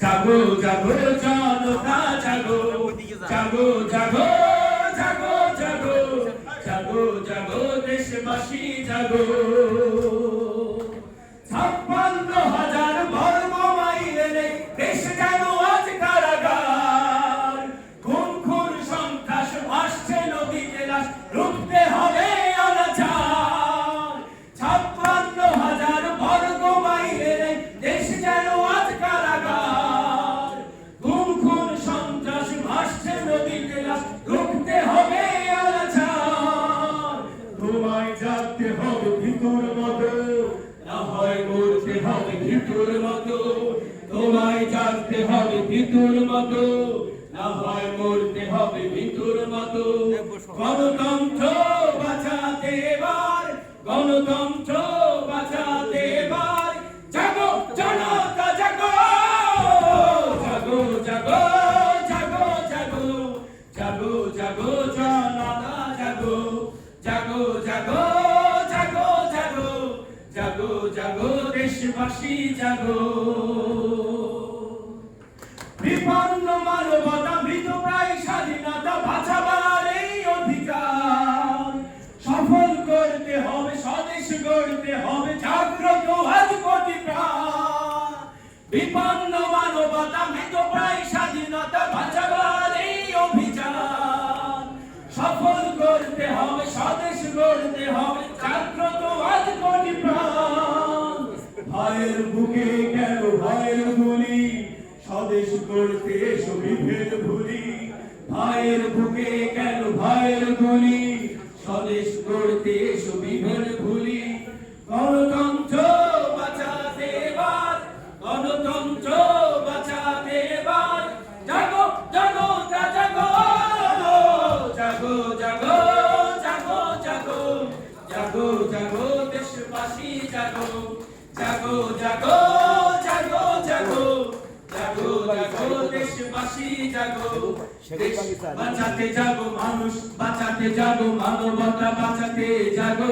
জাগো জাগো জনতা জাগো জাগো জাগো জাগো জাগো জাগো জাগো দেশবাসী জাগো 56,000 বর্গ মাইলের দেশ যেন আজ কারাগার খুন খুন সন্ত্রাস আসছে নদীতে লাশ রুখতে হবে অনাচার 56,000 বর্গ মাইলের দেশ যেন আজ কারাগার খুন খুন সন্ত্রাস আসছে নদীতে লাশ রুখতে হবে অনাচার তোমায় জাগতে হবে ভিতর মতো না হয় মরতে হবে ভিতর মতো তোমায় জাগতে হবে ভিতর মতো না হয় মরতে হবে ভিতর মতো গণতন্ত্র বাঁচাতে এবার গণতন্ত্র বাঁচাতে এবার জাগো জনতা জাগো জাগো জাগো জাগো জাগো জাগো জাগো জনতা জাগো জাগো জাগো জাগো জাগো জাগো জাগো দেশবাসী জাগো বিপন্ন মানবতা মৃতপ্রায় স্বাধীনতা বাঁচাবার এই অধিকার সফল করতে হবে স্বদেশ গড়তে হবে জাগ্রত আজ কোটি প্রাণ বিপন্ন মানবতা মৃতপ্রায় স্বাধীনতা বাঁচাবার এই অভিযান সফল করতে হবে স্বদেশ গড়তে হবে জাগ্রত আজ কোটি প্রাণ ভাইয়ের বুকে কেন ভাইয়ের গুলি স্বদেশ গড়তে এসো বিভেদ ভুলি ভাইয়ের বুকে কেন ভাইয়ের গুলি স্বদেশ গড়তে এসো বিভেদ ভুলি গণতন্ত্র বাঁচাতে এবার গণতন্ত্র বাঁচাতে এবার জাগো জাগো জাগো জাগো জাগো জাগো জাগো জাগো জাগো দেশবাসী জাগো জাগো জাগো জাগো জাগো জাগো জাগো দেশবাসী জাগো বাঁচাতে জাগো মানুষ বাঁচাতে জাগো মানবতা বাঁচাতে জাগো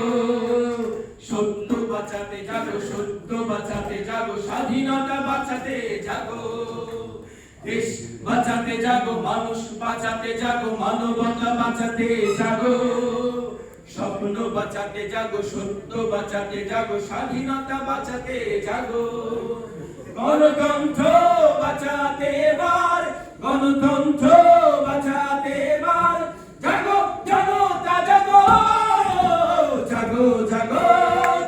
সত্য বাঁচাতে জাগো সত্য বাঁচাতে জাগো স্বাধীনতা বাঁচাতে জাগো দেশ বাঁচাতে জাগো মানুষ বাঁচাতে জাগো মানবতা বাঁচাতে জাগো স্বপ্ন বাঁচাতে জাগো সত্য বাঁচাতে জাগো স্বাধীনতা বাঁচাতে জাগো গণতন্ত্র বাঁচাতে এবার গণতন্ত্র বাঁচাতে এবার জাগো জনতা জাগো জাগো জাগো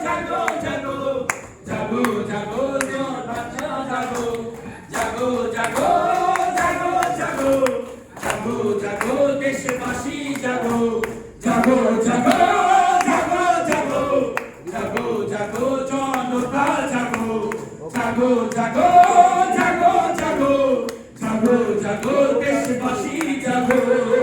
জাগো জাগো জাগো জাগো জনতা জাগো জাগো জাগো জাগো জাগো জাগো জাগো দেশবাসী জাগো জাগো জাগো জাগো জাগো জাগো জাগো জনতা জাগো জাগো জাগো জাগো জাগো জাগো জাগো দেশবাসী জাগো